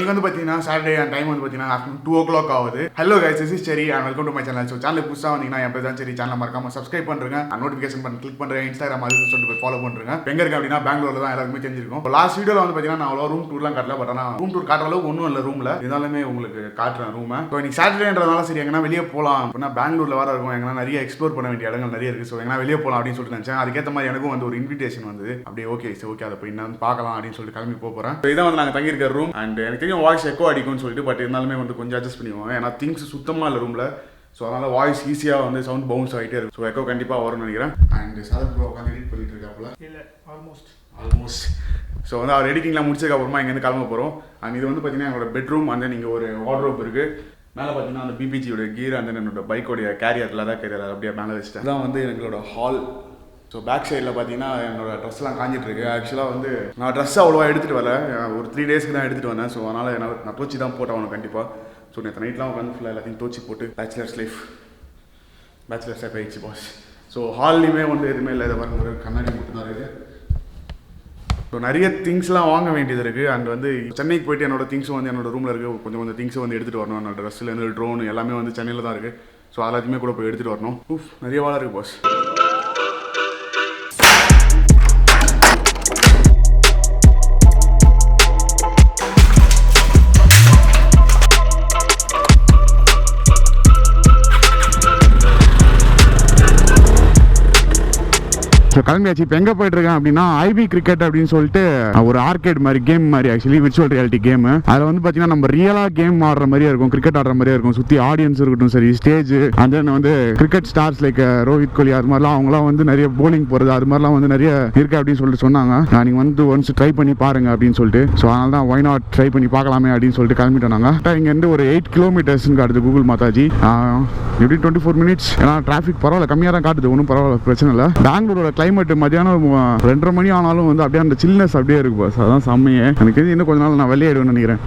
இன்னைக்கு வந்து பார்த்தீங்கன்னா சாட்டர்டே அண்ட் டைம் வந்து பார்த்தீங்கன்னா ஆஃப்டர்நூன் 2 o'clock ஆகுது. ஹலோ கைஸ், திஸ் இஸ் செரி and welcome to my channel. So channel புதுசாக வந்தீங்கன்னா என் பேர் தான் செரி. சேனல் மறக்காம சப்ஸ்கிரைப் பண்ணுறேங்க, நோட்டிஃபிகேஷன் பண்ணி கிளிக் பண்ணுறேன், இன்ஸ்டாகிராம் அது சொல்லிட்டு போய் ஃபாலோ பண்ணுறேங்க. எங்க இருக்கு அப்படின்னா பெங்களூர்ல தான் எல்லாருமே தெரிஞ்சிருக்கும். லாஸ்ட் வீடியோவில் வந்து பார்த்தீங்கன்னா நான் அவ்வளோ ரூம் டூர்லாம் காட்டல, பட் ஆனால் ரூம் டூர் காட்டுற அளவுக்கு ஒன்றும் இல்லை ரூமில். இருந்தாலுமே உங்களுக்கு காட்டுறேன் ரூமை. ஸோ இன்னைக்கு சாட்டர்டேன்றதால சரி எங்கன்னா வெளியே போகலாம் அப்படின்னா பெங்களூர்ல வர இருக்கும், எங்கன்னா நிறைய எக்ஸ்ப்ளோர் பண்ண வேண்டிய இடங்கள் நிறைய இருக்குது. ஸோ எங்கன்னா வெளியே போகலாம் அப்படின்னு சொல்லிட்டு நினச்சேன். அதுக்கேற்ற மாதிரி எனக்கும் வந்து ஒரு இன்விடேஷன் வந்து அப்படியே ஓகே அதை போய் நான் பார்க்கலாம் அப்படின்னு சொல்லிட்டு கிளம்பி போகிறேன். ஸோ இதான் வந்து நாங்கள் தங்கியிருக்க ரூம். அண்ட் எனக்கு தெரியும் வாய்ஸ் எக்கோ அடிக்கும்னு சொல்லிட்டு, பட் இருந்தாலுமே வந்து கொஞ்சம் அட்ஜஸ்ட் பண்ணிக்குவோம். ஏன்னா திங்ஸ் சுத்தமாக இல்லை ரூமில். ஸோ அதனால் வாய்ஸ் ஈஸியாக வந்து சவுண்ட் பவுன்ஸ் ஆகிட்டே இருக்கும். ஸோ எக்கோ கண்டிப்பாக வரும்னு நினைக்கிறேன். அண்ட் சாதம் ப்ரோ உட்காந்து எடிட் பண்ணிட்டு இருக்காப்புல. இல்லை ஆல்மோஸ்ட். ஸோ வந்து அவர் எடிட்டிங்லாம் முடிச்சதுக்கப்புறமா இங்கேருந்து கிளம்ப போகிறோம். அண்ட் இது வந்து பார்த்தீங்கன்னா என்னோட பெட்ரூம். அந்த நீங்கள் ஒரு வார்ட்ரோப் இருக்குது. மேலே பார்த்தீங்கன்னா அந்த பிபிஜியோட கீர், அந்த என்னோட பைக்கோடைய கேரியர் லதா கேரியர் அப்படியே மேலே வச்சுட்டேன். அதான் வந்து எங்களோட ஹால். ஸோ பேக் சைடில் பார்த்தீங்கன்னா என்னோட ட்ரெஸ்லாம் காஞ்சிட்டு இருக்கு. ஆக்சுவலாக வந்து நான் ட்ரெஸ் அவ்வளோவா எடுத்துகிட்டு வரல, ஒரு 3 டேஸ்க்கு தான் எடுத்துகிட்டு வந்தேன். ஸோ அதனால் என்னால் நான் தோச்சி தான் போட்டேன் கண்டிப்பாக. ஸோ நேற்று நைட்லாம் உட்காந்து ஃபுல்லாக எல்லாத்தையும் தோச்சி போட்டு பேச்சுலர்ஸ் லைஃப் ஆயிடுச்சு பாஸ். ஸோ ஹால்லையுமே வந்து எதுவுமே இல்லை, இதை பாருங்க, ஒரு கண்ணாடி மட்டும்தான் இருக்குது. ஸோ நிறைய திங்ஸ்லாம் வாங்க வேண்டியது இருக்குது. அண்ட் வந்து சென்னைக்கு போயிட்டு என்னோட திங்ஸும் வந்து என்னோட ரூமில் இருக்குது. கொஞ்சம் திங்ஸும் வந்து எடுத்துகிட்டு வரணும். என்னோட ட்ரெஸ்ஸில் ட்ரோன் எல்லாமே வந்து சென்னையில் தான் இருக்குது. ஸோ எல்லாத்தையுமே கூட போய் எடுத்துகிட்டு வரணும். நிறைய வேலை இருக்குது பாஸ். கிளம்பியாச்சு. இப்போ எங்கே போயிட்டு இருக்கேன் அப்படின்னா ஐபி கிரிக்கெட் அப்படின்னு சொல்லிட்டு ஒரு ஆர்கேட் மாதிரி கேம் மாதிரி, ஆக்சுவலி விர்ச்சுவல் ரியாலிட்டி கேம். அதில் வந்து பார்த்தீங்கன்னா நம்ம ரியலாக கேம் ஆடுற மாதிரியே இருக்கும், கிரிக்கெட் ஆடுற மாதிரியே இருக்கும். சுற்றி ஆடியன்ஸ் இருக்கட்டும், சரி ஸ்டேஜ், அண்ட் தென் வந்து கிரிக்கெட் ஸ்டார்ஸ் லைக் ரோஹித் கோலி அது மாதிரிலாம் அவங்களாம் வந்து நிறைய போலிங் போகிறது அது மாதிரிலாம் வந்து நிறைய இருக்குது அப்படின்னு சொல்லிட்டு சொன்னாங்க. நீங்கள் வந்து ஒன்ஸ் ட்ரை பண்ணி பாருங்க அப்படின்னு சொல்லிட்டு. ஸோ அதனால தான் ஒய் நாட் ட்ரை பண்ணி பார்க்கலாமே அப்படின்னு சொல்லிட்டு கிளம்பிட்டோம் நாங்கள். இங்கேருந்து ஒரு 8 கிலோமீட்டர்ஸ்ன்னு காட்டுது கூகுள் மாதாஜி. எப்படி 24 மினிட்ஸ். ஏன்னா டிராஃபிக் பரவாயில்ல, கம்மியாக தான் காட்டுது, ஒன்றும் பரவாயில்ல, பிரச்சனை இல்லை. பெங்களூரோட கிளைமேட் மதியானம் 2:30 மணி ஆனாலும் வந்து அப்படியே அந்த சில்னஸ் அப்படியே இருக்கு பாஸ். அதான் செம்மையே. எனக்கு இன்னும் கொஞ்ச நாள் நான் வெளியாயிடுவேன்னு நினைக்கிறேன்.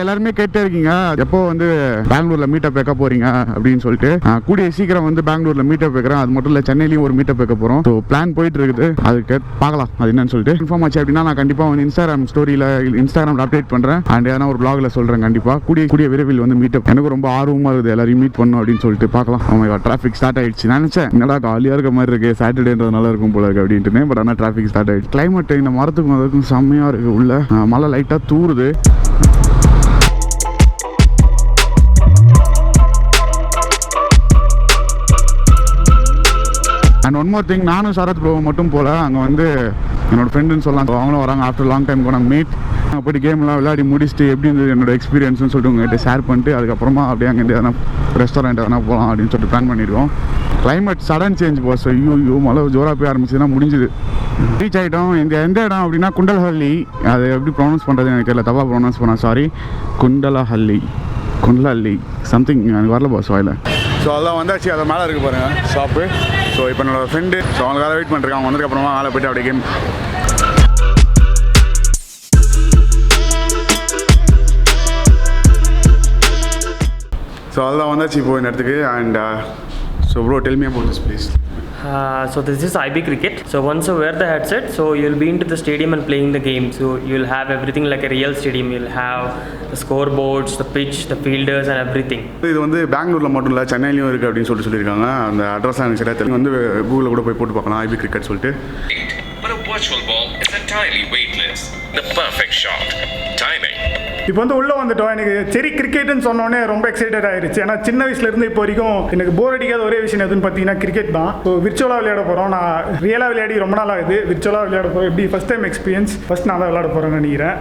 எல்லாருமே கேட்டே இருக்கீங்க எப்போ வந்து பெங்களூர்ல மீட்டப் வைக்க போறீங்க அப்படின்னு சொல்லிட்டு. கூடிய சீக்கிரம் வந்து பெங்களூர்ல மீட்டப் வைக்கிறேன். அது மட்டும் இல்லை, சென்னையிலையும் ஒரு மீட்டப் வைக்க போறோம். ஸோ பிளான் போயிட்டு இருக்குது, அதுக்கு பார்க்கலாம் அது என்னன்னு சொல்லிட்டு. இன்ஃபார்ம் ஆச்சு அப்படின்னா நான் கண்டிப்பாக வந்து இன்ஸ்டாகிராமில் அப்டேட் பண்றேன். அண்ட் ஏன்னா ஒரு பிளாக்ல சொல்றேன் கண்டிப்பாக. கூடிய விரைவில் வந்து மீட்டப். எனக்கு ரொம்ப ஆர்வமாக இருக்குது எல்லாரையும் மீட் பண்ணணும் அப்படின்னு சொல்லிட்டு. பார்க்கலாம். டிராஃபிக் ஸ்டார்ட் ஆயிடுச்சு. நினைச்சேன் என்னடா காலியாக இருக்க மாதிரி இருக்கு, சாட்டர்டேன்றதுனால இருக்கும் போல இருக்கு அப்படின்ட்டு. பட் ஆனால் டிராஃபிக் ஸ்டார்ட் ஆயிடுச்சு. கிளைமேட் இந்த மரத்துக்கும் அதுக்கும் செம்மையாக இருக்குது. உள்ள மழை லைட்டாக தூருது. அண்ட் ஒன் மோர் திங், நானும் சரத் ப்ரோ மட்டும் போல, அங்கே வந்து என்னோட ஃப்ரெண்டுன்னு சொல்லலாம், அவங்களும் வராங்க. ஆஃப்டர் லாங் டைம் நாங்கள் மீட் அங்கே போய்ட்டு கேம்லாம் விளையாடி முடிச்சுட்டு எப்படி இருந்தது என்னோட எக்ஸ்பீரியன்ஸ்னு சொல்லிட்டு உங்கள்கிட்ட ஷேர் பண்ணிட்டு அதுக்கப்புறமா அப்படியே அங்கே எதனா ரெஸ்டாரண்ட் எதனா போகலாம் அப்படின்னு சொல்லிட்டு பிளான் பண்ணிடுவோம். Climate sudden change boss. ஐயோ மழை ஜோராக போய் ஆரம்பிச்சுன்னா முடிஞ்சுது. ரீச் ஆகிட்டோம். எந்த இடம் அப்படின்னா குண்டலஹள்ளி. அது எப்படி ப்ரொனவுன்ஸ் பண்ணுறது எனக்கு தெரியல, தப்பாக ப்ரொனவுன்ஸ் பண்ணேன், சாரி. குண்டலஹள்ளி சம்திங் எனக்கு வரல பாஸ் வாயில். ஸோ அதெல்லாம் வந்தாச்சு. அதை மேலே இருக்குது பாருங்கள் ஷாப்பு. ஸோ இப்போ என்னோட ஃப்ரெண்டு, ஸோ அவங்களுக்காக வெயிட் பண்ணிருக்காங்க. அவங்க வந்ததுக்கப்புறமா மேலே போய்ட்டு அப்படியே கேம். ஸோ அதெல்லாம் வந்தாச்சு இப்போ இந்த இடத்துக்கு. And so bro tell me about this please. So this is IB cricket. So once you wear the headset, so you'll be into the stadium and playing the game. So you'll have everything like a real stadium. You'll have the scoreboards, the pitch, the fielders and everything. இது வந்து பெங்களூரில் மட்டும் இல்லை, சென்னையிலையும் இருக்குது அப்படின்னு சொல்லியிருக்காங்க. அந்த address எனக்கு சரியாக தெரியும். வந்து கூகுளில் கூட போய் போட்டு பார்க்கலாம் ஐபி கிரிக்கெட் சொல்லிட்டு. But a virtual ball is entirely weightless. The perfect shot. Timing. இப்போ வந்து உள்ளே வந்துட்டோம். எனக்கு சரி கிரிக்கெட்டுன்னு சொன்னோடனே ரொம்ப எக்ஸைட்டட் ஆயிடுச்சு. ஏன்னா சின்ன வயசுலேருந்து இப்போ வரைக்கும் எனக்கு போர் அடிக்காத ஒரே விஷயம் எதுன்னு பார்த்தீங்கன்னா கிரிக்கெட் தான். ஸோ விர்ச்சுவலாக விளையாட போகிறோம். நான் ரியலாக விளையாடி ரொம்ப நாள் ஆகுது. விர்ச்சுவலாக விளையாட போகிறோம். எப்படி ஃபஸ்ட் டைம் எக்ஸ்பீரியன்ஸ். ஃபஸ்ட் நான் தான் விளையாட போகிறேன்னு நினைக்கிறேன்.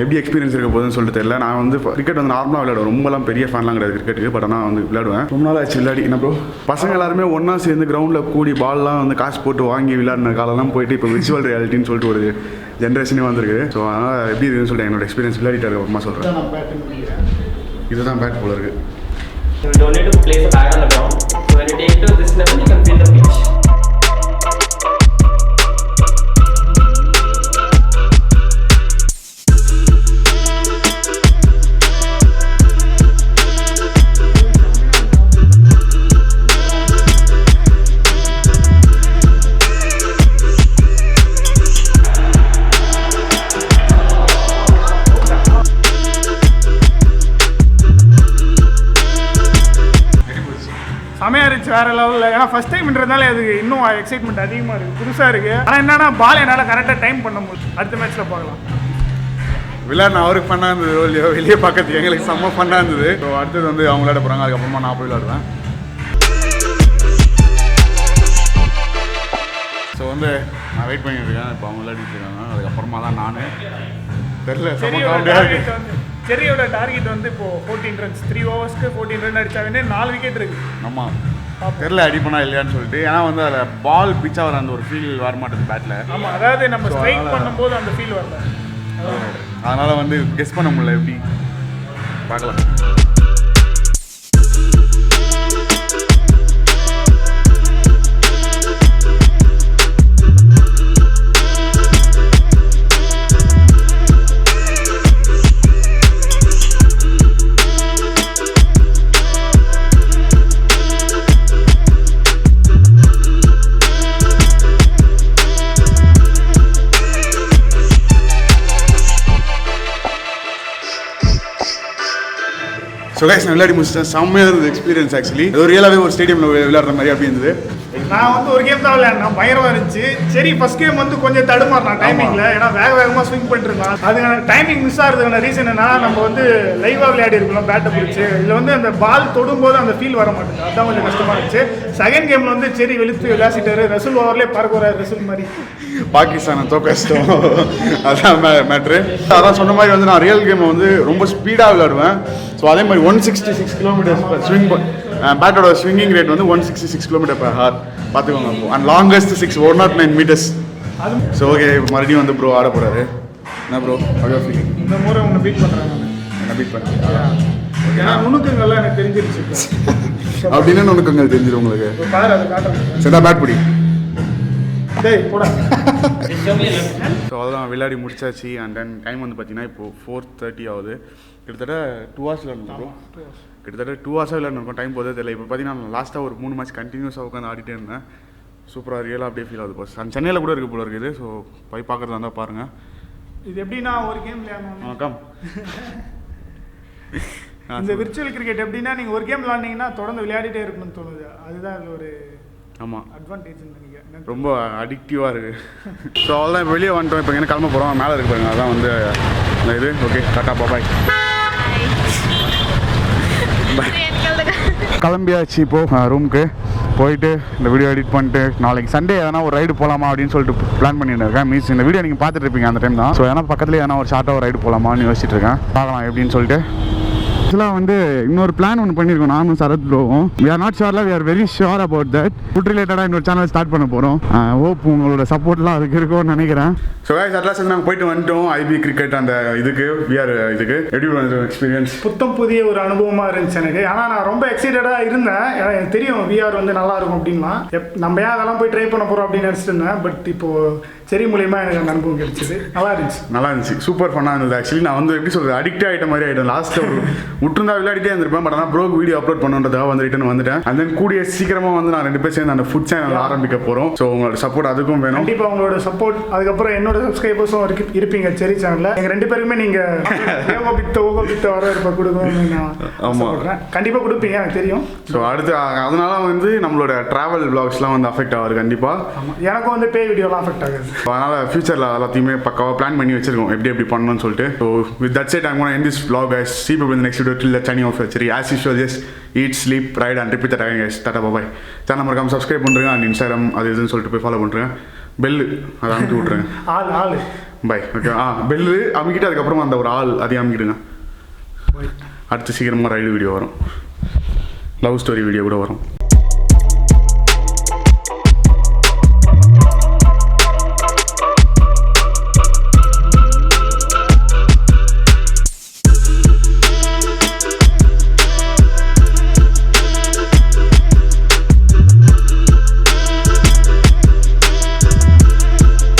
எப்படி எக்ஸ்பீரியன்ஸ் இருக்க போகுதுன்னு சொல்லிட்டு தெரியல. நான் வந்து கிரிக்கெட் வந்து நார்மலாக விளையாடுவேன். ரொம்பலாம் பெரிய ஃபேன்லாம் கிடையாது கிரிக்கெட்டுக்கு. பட் ஆனால் வந்து விளையாடுவேன். ரொம்ப நாள் ஆச்சு விளையாடி. என்ன ப்ரோ பசங்க எல்லாருமே ஒன்றா சேர்ந்து கிரவுண்டில் கூடி பால்லாம் வந்து காசு போட்டு வாங்கி விளையாடின காலம்லாம் போயிட்டு இப்போ விர்ச்சுவல் ரியாலிட்டின்னு சொல்லிட்டு ஒரு ஜென்ரேஷனே வந்திருக்கு. ஸோ அதனால் எப்படி இருக்குன்னு சொல்லிட்டு என்னோட எக்ஸ்பீரியன்ஸ் விளையாடிட்டு அப்புறமா சொல்கிறேன். இதுதான் பேட் போல இருக்கு. You don't need to place a bag on the ground. So when you take to this level, you can feel the pitch. வேற லெவலில். ஏன்னா ஃபர்ஸ்ட் டைம்ன்றதுனால அது இன்னும் எக்ஸைட்மெண்ட் அதிகமாக இருக்குது, புதுசாக இருக்குது. ஆனால் என்னன்னா பால் என்னால் கரெக்டாக டைம் பண்ண முடியும். அடுத்த மேட்ச்சில் பார்க்கலாம். விளையாட அவருக்கு ஃபன்னாக இருந்தது, வெளியே பார்க்கறதுக்கு எங்களுக்கு செம்ம ஃபன்னாக இருந்தது. ஸோ அடுத்தது வந்து அவங்க விளையாட போகிறாங்க, அதுக்கப்புறமா நான் போய் விளையாடுவேன். ஸோ வந்து நான் வெயிட் பண்ணிட்டு இருக்கேன். இப்போ அவங்க விளையாடிட்டு இருக்காங்க, அதுக்கப்புறமா தான் நான் தெரியல. செரியோட டார்கெட் வந்து இப்போ 14 ரன்ஸ், 3 ஓவர்ஸ்க்கு 14 ரன் அடிச்சாவே 4 விக்கெட் இருக்கு. ஆமாம், தெரியல அடிப்பனா இல்லையான்னு சொல்லிட்டு. ஏன்னா வந்து அதில் பால் பிச் ஆகிற அந்த ஒரு ஃபீல் வர மாட்டேது பேட்டில். ஆமாம், அதாவது நம்ம ஸ்ட்ரைக் பண்ணும்போது அந்த ஃபீல் வரல, அதனால் வந்து கெஸ் பண்ண முடியல. எப்படி பார்க்கலாம். ஸோ கைஸ், நான் விளையாடி முடிச்சிட்டேன். செம்மையாக இருந்தது எக்ஸ்பீரியன்ஸ். ஆக்சுவலி அது ரியலாகவே ஒரு ஸ்டேடியமில் விளையாடுற மாதிரி அப்படி இருந்தது. நான் வந்து ஒரு கேம் தான் விளையாடினேன், பயங்கரமாக இருந்துச்சு. சரி, ஃபர்ஸ்ட் கேம் வந்து கொஞ்சம் தடுமாறினான் டைமிங்கில், ஏன்னா வேகமாக ஸ்விங் பண்ணிட்டு இருந்தான். அதுக்கான டைமிங் மிஸ் ஆகிறதுக்கான ரீசன் என்ன, நம்ம வந்து லைவாக விளையாடி இருக்கலாம் பேட்டை பிடிச்சி. இதில் வந்து அந்த பால் தொடும்போது அந்த ஃபீல் வர மாட்டேங்குது, அதுதான் கொஞ்சம் கஷ்டமாக இருந்துச்சு. செகண்ட் கேமில் வந்து சரி வெளுத்து விளையாசிட்டாரு, ரசூல் ஓவர்லேயே பறக்க வராரு ரசூல் மாதிரி. பாகிஸ்தானை தோக்க கஷ்டம், அதான் மேட்ரு. அதான் சொன்ன மாதிரி வந்து நான் ரியல் கேமை வந்து ரொம்ப ஸ்பீடாக விளையாடுவேன். ஸோ அதே மாதிரி 166 கிலோமீட்டர்ஸ் ஸ்விங் பேட்டோட ஸ்விங்கிங் ரேட் வந்து 166 கிலோமீட்டர் per hour பார்த்துக்கோங்க. And longest 109 metres. So okay, மறுபடியும் வந்து ப்ரோ ஆட போகிறாரு. என்ன ப்ரோ அவ்வளோ ஃபீலிங்? இந்த முறை உன்னை பீட் பண்ணுறாங்க. என்ன பீட் பண்ணுறேன்? ஏன்னா நுணுக்கங்கள்லாம் எனக்கு தெரிஞ்சிருச்சு. அப்படின்னு நுணுக்கங்கள் தெரிஞ்சிடும் உங்களுக்கு. பாரு, அதை காட்டுறேன். சரிடா, பேட் பிடி. போடா. ஸோ அதெல்லாம் விளையாடி முடிச்சாச்சு. அண்ட் தென் டைம் வந்து பார்த்தீங்கன்னா இப்போது 4:30 ஆகுது. கிட்டத்தட்ட 2 hours விளையாடுறோம். கிட்டத்தட்ட 2 hours விளையாடுறோம். டைம் போதே தெரியல. இப்போ பார்த்தீங்கன்னா லாஸ்ட்டாக ஒரு 3 மேட்ச் கண்டினியூஸாக உட்காந்து ஆடிட்டே இருந்தேன். சூப்பராக ரியலாக அப்படியே ஃபீல் ஆகுது. பஸ் சென்னையில் கூட இருக்குது போல இருக்குது. ஸோ போய் பார்க்குறதா இருந்தால் பாருங்கள். இது எப்படின்னா ஒரு கேம் விளையாடணும். வணக்கம். இந்த விர்ச்சுவல் கிரிக்கெட் எப்படின்னா நீங்கள் ஒரு கேம் விளையாண்டிங்கன்னா தொடர்ந்து விளையாடிட்டே இருக்கணும்னு தோணுது. அதுதான் அதில் ஒரு ஆமாம் அட்வான்டேஜ்னு நினைக்கிறேன். ரொம்ப அடிக்டிவாக இருக்குது. ஸோ அவ்வளோதான், வெளியே வந்துட்டோம். இப்போ என்ன கிளம்ப போகிறோம், மேலே இருக்கு பாருங்க, அதான் வந்து இது. ஓகே, டாட்டா பாய். கிளம்பியாச்சு இப்போது ரூமுக்கு போயிட்டு இந்த வீடியோ எடிட் பண்ணிட்டு நாளைக்கு சண்டே எதனா ஒரு ரைடு போகலாமா அப்படின்னு சொல்லிட்டு பிளான் பண்ணிட்டு இருக்கேன். மீன்ஸ் இந்த வீடியோ நீங்கள் பார்த்துட்டு இருப்பீங்க அந்த டைம் தான். ஸோ ஏன்னா பக்கத்துலேயே எதனா ஒரு ஷார்ட்டாக ஒரு ரைடு போகலாமான்னு யோசிச்சுட்டு இருக்கேன். பார்க்கலாம் எப்படின்னு சொல்லிட்டு. ஆக்சுவலாக வந்து இன்னொரு பிளான் ஒன்று பண்ணியிருக்கோம் நானும் சரத் ப்ரோவும். வி ஆர் நாட் ஷுவர்ல, we are very sure about that. Food ரிலேட்டடாக இன்னொரு சேனல் ஸ்டார்ட் பண்ண போகிறோம். ஹோப் உங்களோட சப்போர்ட்லாம் அதுக்கு இருக்கும்னு நினைக்கிறேன். ஸோ கைஸ், அட்லாஸ் நாங்கள் போயிட்டு வந்துட்டோம் ஐபி கிரிக்கெட் அந்த இதுக்கு. விஆர் இதுக்கு எப்படி வந்து எக்ஸ்பீரியன்ஸ் புத்தம் புதிய ஒரு அனுபவமாக இருந்துச்சு எனக்கு. ஆனால் நான் ரொம்ப எக்ஸைட்டடாக இருந்தேன். எனக்கு தெரியும் விஆர் வந்து நல்லா இருக்கும் அப்படின்னா. நம்ம ஏன் அதெல்லாம் போய் ட்ரை பண்ண போகிறோம் அப்படின்னு நினச்சிட்டு இருந்தேன். பட் இப்போது சரி மூலியமாக எனக்கு அந்த அனுபவம் கிடைச்சிது. நல்லா இருந்துச்சு. சூப்பர் ஃபன்னாக இருந்தது. ஆக்சுவலி நான் வந்து எப்படி சொல்கிறது, அடிக்ட் ஆகிட்ட மாதிரி ஆகிட்டேன். லாஸ்ட்டில் விட்டுருந்தா விளையாடிட்டே இருந்திருப்பேன். பட் ஆனால் ப்ரோக்கு வீடியோ அப்லோட் பண்ணுறதுக்காக வந்து ரிட்டன் வந்துட்டேன். அண்ட் தென் கூடிய சீக்கிரமாக வந்து நான் 2 பேர் சேர்ந்து அந்த ஃபுட் சேனல் ஆரம்பிக்க போகிறோம். ஸோ உங்களோட சப்போர்ட் அதுக்கும் வேணும். கண்டிப்பாக உங்களோட சப்போர்ட், அதுக்கப்புறம் என்னோட சப்ஸ்கிரைபர்ஸும் இருப்பீங்க செரி சேனலில். எங்கள் 2 பேருக்குமே நீங்கள் ஓகோ வர இருப்ப கொடுக்கணும்னு நான் சொல்கிறேன். கண்டிப்பாக கொடுப்பீங்க, எனக்கு தெரியும். ஸோ அடுத்து அதனால வந்து நம்மளோட ட்ராவல் விளாக்ஸ்லாம் வந்து அஃபெக்ட் ஆகுது கண்டிப்பாக. எனக்கும் வந்து பே வீடியோலாம் அஃபெக்ட் ஆகுது. அதனால் ஃபியூச்சரில் எல்லாத்தையுமே பக்காவாக பிளான் பண்ணி வச்சிருக்கோம் எப்படி பண்ணணும்னு சொல்லிட்டு. So with that set I'm gonna end this vlog guys. See you in the next video till the channel of Chennai. As usual, just eat, sleep, ride and repeat that again guys. Tata bye bye. Channel மறக்காம subscribe பண்ணுறேங்க. And Instagram அது இதுன்னு சொல்லிட்டு போய் follow பண்ணுறேன். Bell அதை அமைக்கி விட்ருங்க. ஆள் பை. ஓகே, பெல்லு அமைக்கிட்டு அதுக்கப்புறமா அந்த ஒரு ஆள் அதையும் அமைக்கிடுங்க. அடுத்து சீக்கிரமாக ரைடு வீடியோ வரும், லவ் ஸ்டோரி வீடியோ கூட வரும்.